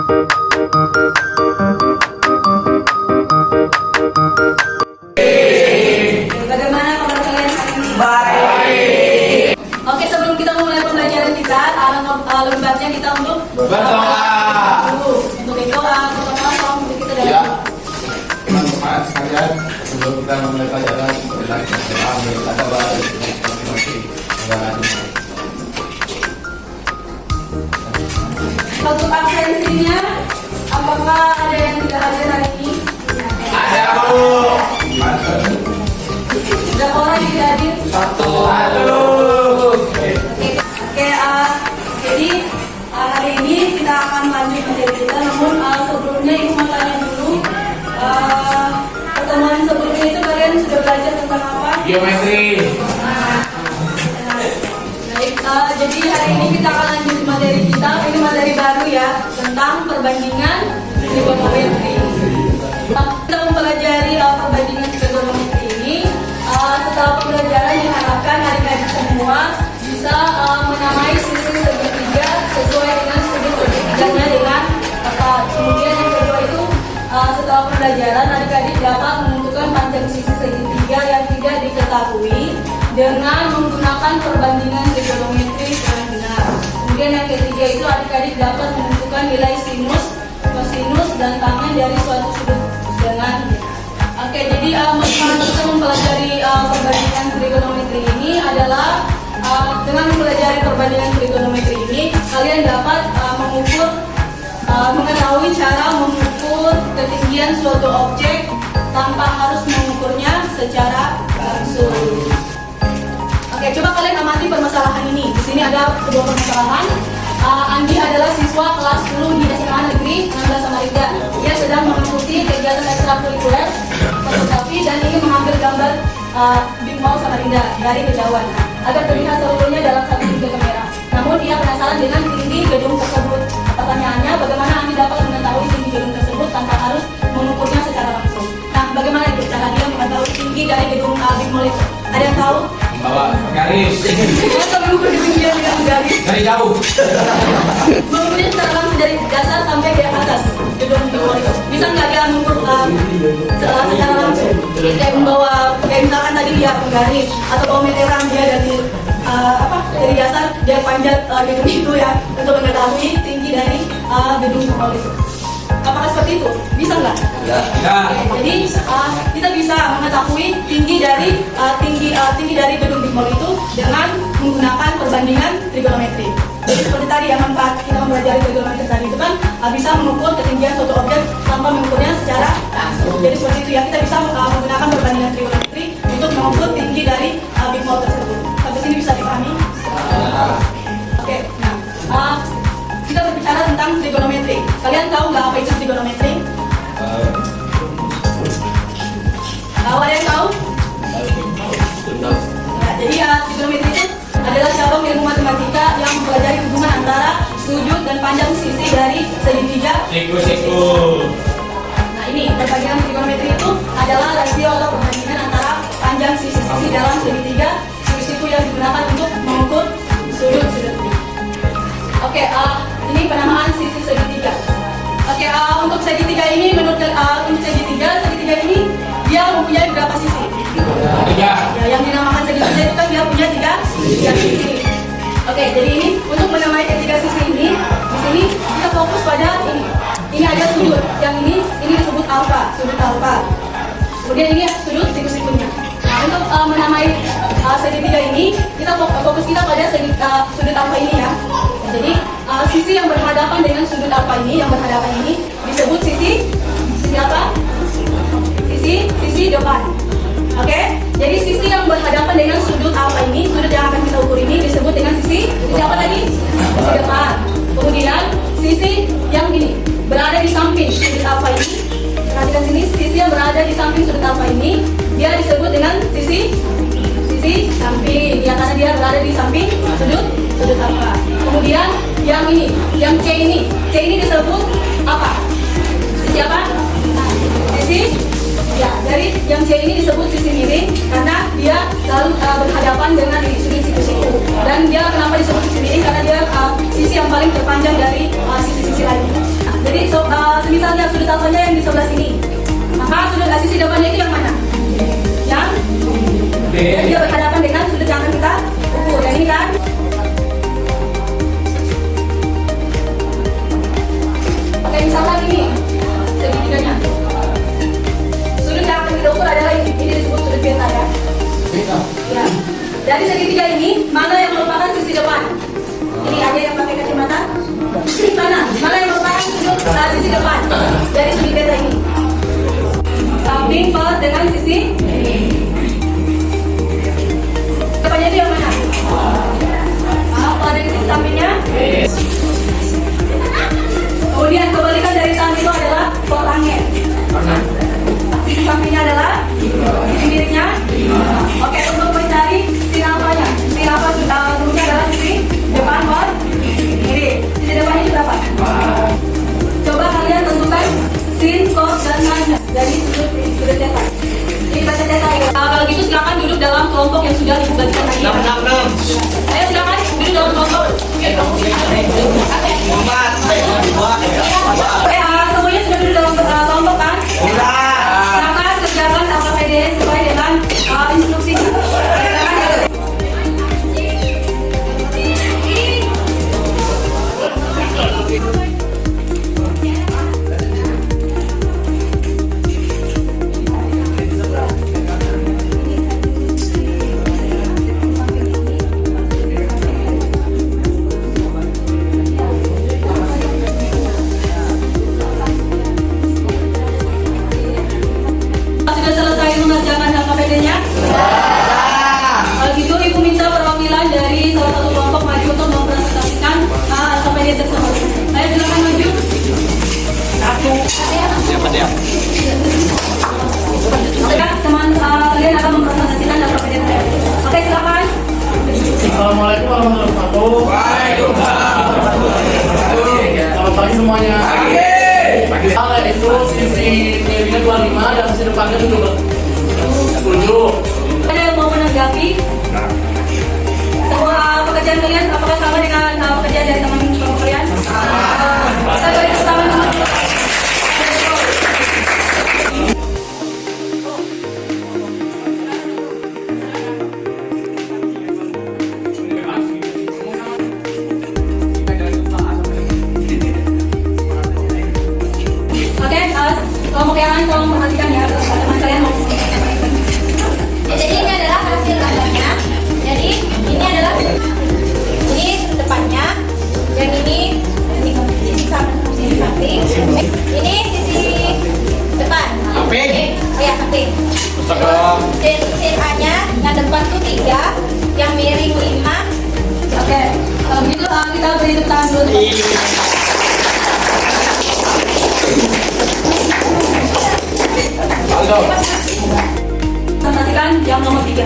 Bagaimana kabar kalian hari ini? Baik. Oke, sebelum kita memulai pembelajaran kita, lembarnya kita untuk Berdoa. Untuk berdoa, pertama kita dari Ya. Teman-teman sekalian, sebelum kita memulai pelajaran, marilah kita berdoa meminta doa dari Tuhan masing-masing. Untuk absensinya, apakah ada yang tidak hadir hari ini? Ada Bu. Berapa orang yang tidak hadir? Satu. Aduh. Oke, jadi hari ini kita akan lanjut materi kita. Namun sebelumnya ibu mau tanya dulu, pertemuan sebelumnya itu kalian sudah belajar tentang apa? Geometri. Baik, jadi hari ini kita akan lanjut materi kita. Ini materi baru ya, tentang perbandingan trigonometri. Kita mempelajari perbandingan trigonometri ini. Setelah pembelajaran diharapkan adik-adik semua bisa menamai sisi segitiga sesuai dengan sudut segitiganya dengan tepat. Kemudian yang kedua itu setelah pembelajaran adik-adik dapat menentukan panjang sisi segitiga yang tidak diketahui dengan menggunakan perbandingan trigonometri yang benar. Kemudian yang ketiga itu adik-adik dapat menentukan nilai sinus, kosinus, dan tangen dari suatu sudut dengan benar. Oke, jadi cara kita mempelajari perbandingan trigonometri ini adalah dengan mempelajari perbandingan trigonometri ini kalian dapat mengetahui cara mengukur ketinggian suatu objek tanpa harus mengukurnya secara langsung. Oke, coba kalian amati permasalahan ini. Di sini ada sebuah permasalahan. Andi adalah siswa kelas 10 di SMA Negeri 16 Samarinda. Dia sedang mengikuti kegiatan ekstrakurikuler fotografi dan ingin mengambil gambar Big Mall Samarinda dari kejauhan agar terlihat seluruhnya dalam satu tiga kamera. Namun dia penasaran dengan tinggi gedung tersebut. Pertanyaannya, bagaimana Andi dapat mengetahui tinggi gedung tersebut tanpa harus mengukurnya secara langsung? Nah, bagaimana itu cara dia mengetahui tinggi dari gedung Big Mall itu? Ada yang tahu? Bawa garis. Masa mengukur ketinggian dengan garis? Dari jauh. Mengukurnya secara langsung dari dasar sampai ke atas gedung Big Mall itu. Bisa nggak dia mengukur secara langsung? Kayak misalkan tadi dia penggaris atau bawa meteran dia dari dasar dia panjat gedung itu ya untuk mengetahui tinggi dari gedung Big Mall itu. Apakah seperti itu? Bisa nggak? Ya. Jadi kita bisa mengetahui tinggi dari gedung Big Mall itu dengan menggunakan perbandingan trigonometri. Jadi seperti tadi yang manfaat kita mempelajari trigonometri tadi itu kan bisa mengukur ketinggian suatu objek tanpa mengukurnya secara langsung. Jadi seperti itu ya, kita bisa menggunakan perbandingan trigonometri untuk mengukur tinggi dari Big Mall tersebut. Sampai sini bisa dipahami? Oke, nah kita berbicara tentang trigonometri. Kalian tahu nggak apa itu trigonometri? Tahu, ada yang tahu? Nah, jadi trigonometri itu adalah cabang ilmu matematika yang mempelajari hubungan antara sudut dan panjang sisi dari segitiga. Siku. Nah, ini perbandingan trigonometri itu adalah rasio atau perbandingan antara panjang sisi-sisi dalam segitiga. Siku yang digunakan untuk mengukur sudut-sudut. Oke, ini penamaan sisi segitiga. Oke, untuk segitiga ini menurut untuk segitiga ini dia mempunyai berapa sisi? Tiga. Ya, yang dinamakan segitiga itu kan dia punya tiga sisi. Oke, jadi ini untuk menamai ketiga sisi ini, di sini kita fokus pada ini. Ini ada sudut, yang ini disebut alfa, sudut alfa. Kemudian ini sudut siku-sikunya. Nah, untuk menamai segitiga ini, kita fokus kita pada sudut alfa ini ya. Jadi sisi yang berhadapan dengan sudut alfa ini, disebut sisi apa? Sisi depan. Oke? Jadi sisi yang berhadapan dengan sudut alfa ini, sudut yang akan kita ukur ini disebut dengan sisi apa tadi? Sisi depan. Kemudian sisi yang ini berada di samping sudut alfa ini. Perhatikan sini, sisi yang berada di samping sudut alfa ini dia disebut dengan sisi samping. Ya, karena dia berada di samping sudut alfa. Kemudian yang ini, yang C ini disebut apa? Sisi apa? Sisi, ya, dari yang C ini disebut sisi miring karena dia selalu berhadapan dengan sudut siku-siku. Dan dia kenapa disebut sisi miring? Karena dia sisi yang paling terpanjang dari sisi-sisi lainnya. Jadi misalnya sudut alfanya yang di sebelah sini, maka sudut sisi depannya itu yang mana? Yang dia berhadapan dengan sudut yang akan kita ukur. Dan ini kan oke, misalkan ini segitiganya. Sudut yang akan kita ukur adalah ini disebut sudut beta ya. Ya. Dari segitiga ini, mana yang merupakan sisi depan? Ini ada yang pakai kacamata. Mana yang merupakan sudut sisi depan dari sudut beta ini? Samping per dengan sisi ini. Depannya itu yang mana? Per dari sisi sampingnya. Kemudian kebalikan dari samping itu adalah per angin. Sisi sampingnya adalah sisi miringnya. Oke, untuk mencari sin alfanya. Sin alfa dulunya adalah sisi depan per kiri. Sisi depannya itu berapa? Coba kalian tentukan sin, cos, dan tan dari sudut theta. Ini baca theta ya. Kalau gitu silakan duduk dalam kelompok yang sudah dibagikan tadi. Ayo silakan duduk dalam kelompok. Semuanya sudah duduk dalam kelompok kan? Silakan kerjakan LKPD sesuai dengan instruksinya. Sudah selesai mengerjakan LKPD-nya? Kalau gitu Ibu minta perwakilan dari salah satu kelompok maju untuk mempresentasikan LKPD tersebut. Saya silakan maju. Oke kan, teman kalian akan mempresentasikan LKPD tersebut. Oke, silakan. Assalamualaikum warahmatullahi wabarakatuh. Selamat pagi semuanya. Kalau itu sisi miringnya 25 dan sisi depannya itu 7. Ada yang mau menanggapi? Semua pekerjaan kalian apakah sama dengan pekerjaan dari teman-teman kalian? Kita beri pertama dulu. Oke, kelompok yang lain tolong perhatikan ya, teman kalian mau. Jadi ini adalah hasil gambarnya. Jadi ini adalah ini depannya, yang ini sisi samping, ini sisi depan. Samping. Ya samping. Sin A-nya yang depan tuh 3, yang miring 5. Oke, kalau begitu kita beri tepuk tangan dulu. Presentasikan yang nomor 3.